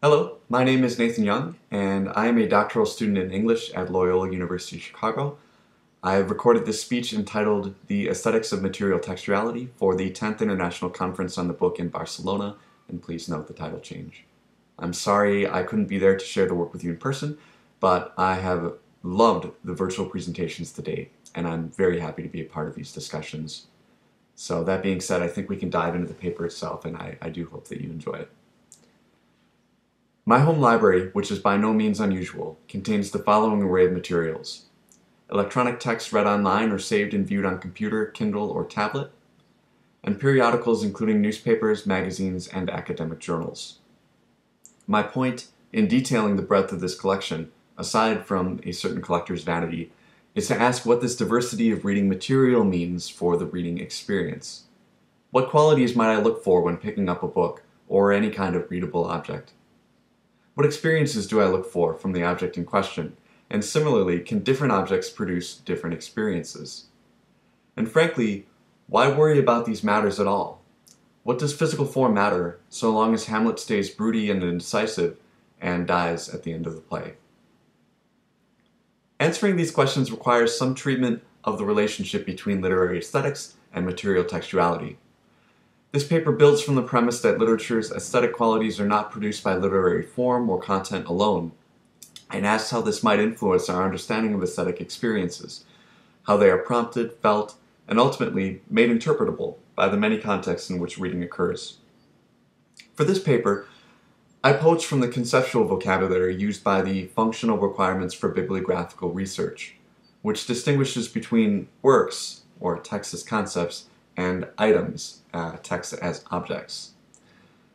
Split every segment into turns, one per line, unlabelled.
Hello, my name is Nathan Young, and I am a doctoral student in English at Loyola University Chicago. I have recorded this speech entitled The Aesthetics of Material Textuality for the 10th International Conference on the Book in Barcelona, and please note the title change. I'm sorry I couldn't be there to share the work with you in person, but I have loved the virtual presentations to date, and I'm very happy to be a part of these discussions. So that being said, I think we can dive into the paper itself, and I do hope that you enjoy it. My home library, which is by no means unusual, contains the following array of materials: electronic text read online or saved and viewed on computer, Kindle, or tablet, and periodicals including newspapers, magazines, and academic journals. My point in detailing the breadth of this collection, aside from a certain collector's vanity, is to ask what this diversity of reading material means for the reading experience. What qualities might I look for when picking up a book, or any kind of readable object? What experiences do I look for from the object in question? And similarly, can different objects produce different experiences? And frankly, why worry about these matters at all? What does physical form matter so long as Hamlet stays broody and indecisive and dies at the end of the play? Answering these questions requires some treatment of the relationship between literary aesthetics and material textuality. This paper builds from the premise that literature's aesthetic qualities are not produced by literary form or content alone, and asks how this might influence our understanding of aesthetic experiences, how they are prompted, felt, and ultimately made interpretable by the many contexts in which reading occurs. For this paper, I poach from the conceptual vocabulary used by the functional requirements for bibliographical research, which distinguishes between works, or text as concepts, and items, text as objects.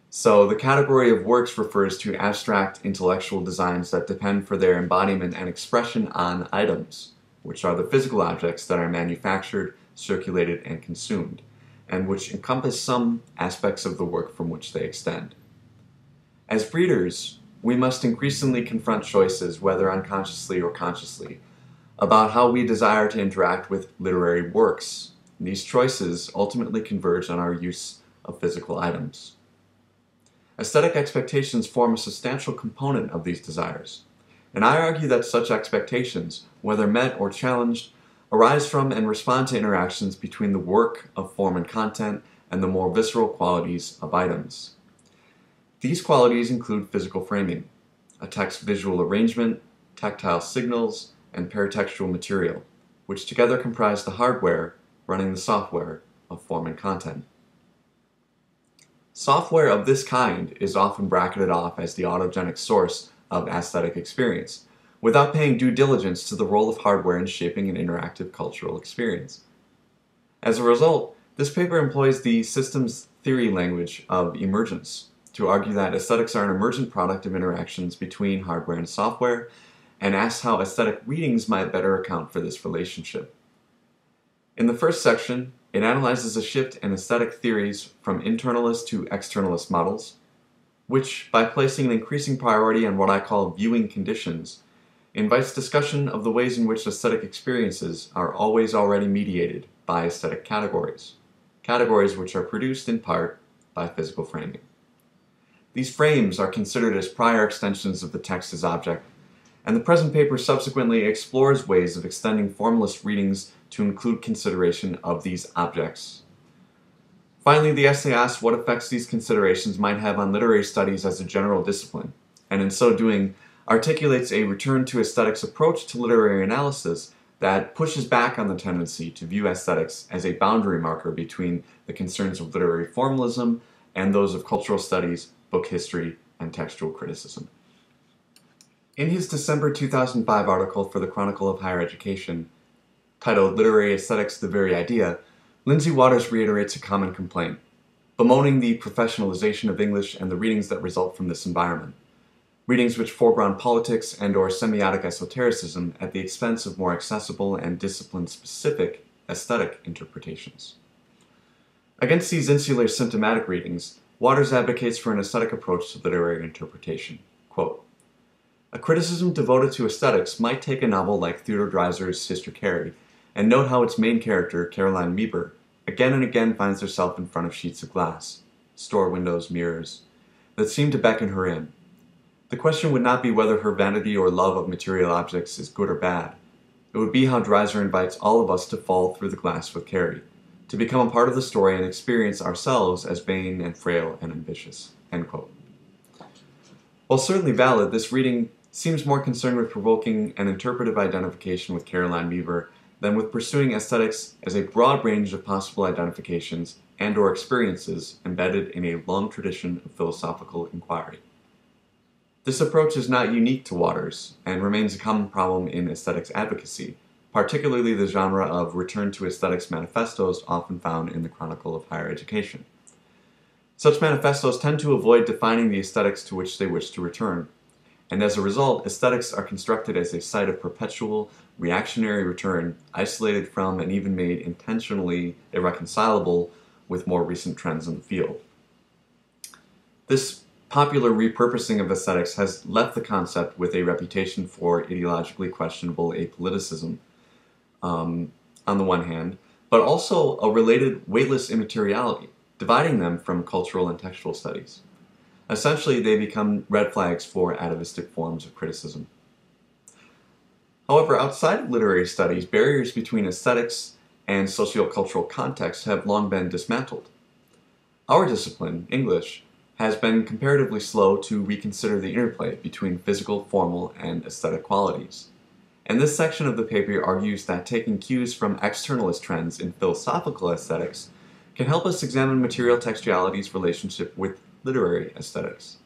So the category of works refers to abstract intellectual designs that depend for their embodiment and expression on items, which are the physical objects that are manufactured, circulated, and consumed, and which encompass some aspects of the work from which they extend. As readers, we must increasingly confront choices, whether unconsciously or consciously, about how we desire to interact with literary works. These choices ultimately converge on our use of physical items. Aesthetic expectations form a substantial component of these desires, and I argue that such expectations, whether met or challenged, arise from and respond to interactions between the work of form and content and the more visceral qualities of items. These qualities include physical framing, a text visual arrangement, tactile signals, and paratextual material, which together comprise the hardware running the software of form and content. Software of this kind is often bracketed off as the autogenic source of aesthetic experience, without paying due diligence to the role of hardware in shaping an interactive cultural experience. As a result, this paper employs the systems theory language of emergence to argue that aesthetics are an emergent product of interactions between hardware and software, and asks how aesthetic readings might better account for this relationship. In the first section, it analyzes a shift in aesthetic theories from internalist to externalist models, which, by placing an increasing priority on what I call viewing conditions, invites discussion of the ways in which aesthetic experiences are always already mediated by aesthetic categories, categories which are produced in part by physical framing. These frames are considered as prior extensions of the text as object, and the present paper subsequently explores ways of extending formalist readings to include consideration of these objects. Finally, the essay asks what effects these considerations might have on literary studies as a general discipline, and in so doing, articulates a return to aesthetics approach to literary analysis that pushes back on the tendency to view aesthetics as a boundary marker between the concerns of literary formalism and those of cultural studies, book history, and textual criticism. In his December 2005 article for the Chronicle of Higher Education, titled Literary Aesthetics, the Very Idea, Lindsay Waters reiterates a common complaint, bemoaning the professionalization of English and the readings that result from this environment, readings which foreground politics and/or semiotic esotericism at the expense of more accessible and discipline-specific aesthetic interpretations. Against these insular symptomatic readings, Waters advocates for an aesthetic approach to literary interpretation. Quote, "A criticism devoted to aesthetics might take a novel like Theodore Dreiser's Sister Carrie and note how its main character, Caroline Meeber, again and again finds herself in front of sheets of glass, store windows, mirrors, that seem to beckon her in, The question would not be whether her vanity or love of material objects is good or bad. It would be how Dreiser invites all of us to fall through the glass with Carrie, to become a part of the story and experience ourselves as vain and frail and ambitious." End quote. While certainly valid, this reading seems more concerned with provoking an interpretive identification with Caroline Weaver than with pursuing aesthetics as a broad range of possible identifications and/or experiences embedded in a long tradition of philosophical inquiry. This approach is not unique to Waters and remains a common problem in aesthetics advocacy, particularly the genre of return to aesthetics manifestos often found in the Chronicle of Higher Education. Such manifestos tend to avoid defining the aesthetics to which they wish to return, and as a result, aesthetics are constructed as a site of perpetual, reactionary return, isolated from and even made intentionally irreconcilable with more recent trends in the field. This popular repurposing of aesthetics has left the concept with a reputation for ideologically questionable apoliticism, on the one hand, but also a related weightless immateriality, dividing them from cultural and textual studies. Essentially, they become red flags for atavistic forms of criticism. However, outside of literary studies, barriers between aesthetics and sociocultural contexts have long been dismantled. Our discipline, English, has been comparatively slow to reconsider the interplay between physical, formal, and aesthetic qualities. And this section of the paper argues that taking cues from externalist trends in philosophical aesthetics can help us examine material textuality's relationship with literary aesthetics.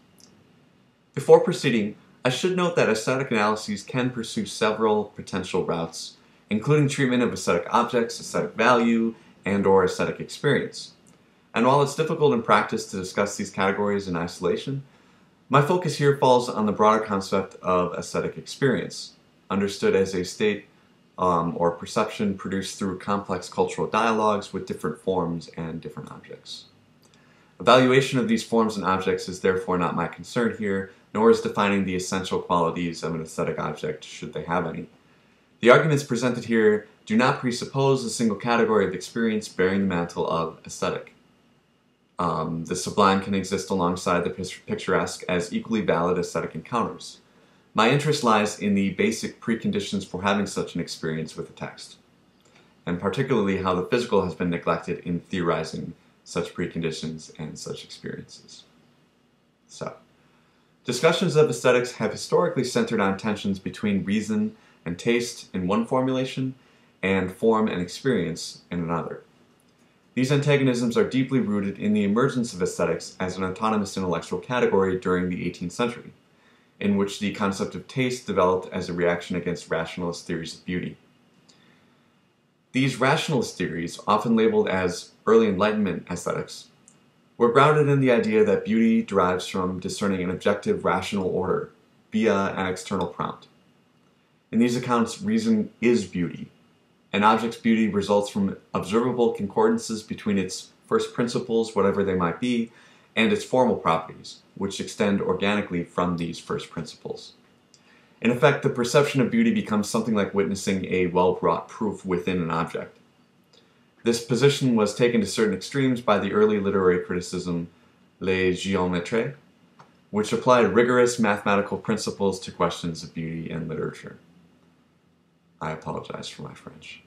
Before proceeding, I should note that aesthetic analyses can pursue several potential routes, including treatment of aesthetic objects, aesthetic value, and/or aesthetic experience. And while it's difficult in practice to discuss these categories in isolation, my focus here falls on the broader concept of aesthetic experience, understood as a state or perception produced through complex cultural dialogues with different forms and different objects. Evaluation of these forms and objects is therefore not my concern here, nor is defining the essential qualities of an aesthetic object, should they have any. The arguments presented here do not presuppose a single category of experience bearing the mantle of aesthetic. The sublime can exist alongside the picturesque as equally valid aesthetic encounters. My interest lies in the basic preconditions for having such an experience with a text, and particularly how the physical has been neglected in theorizing such preconditions and such experiences. So, discussions of aesthetics have historically centered on tensions between reason and taste in one formulation and form and experience in another. These antagonisms are deeply rooted in the emergence of aesthetics as an autonomous intellectual category during the 18th century, in which the concept of taste developed as a reaction against rationalist theories of beauty. These rationalist theories, often labeled as early Enlightenment aesthetics, were grounded in the idea that beauty derives from discerning an objective rational order via an external prompt. In these accounts, reason is beauty. An object's beauty results from observable concordances between its first principles, whatever they might be, and its formal properties, which extend organically from these first principles. In effect, the perception of beauty becomes something like witnessing a well-wrought proof within an object. This position was taken to certain extremes by the early literary criticism, les géométres, which applied rigorous mathematical principles to questions of beauty and literature. I apologize for my French.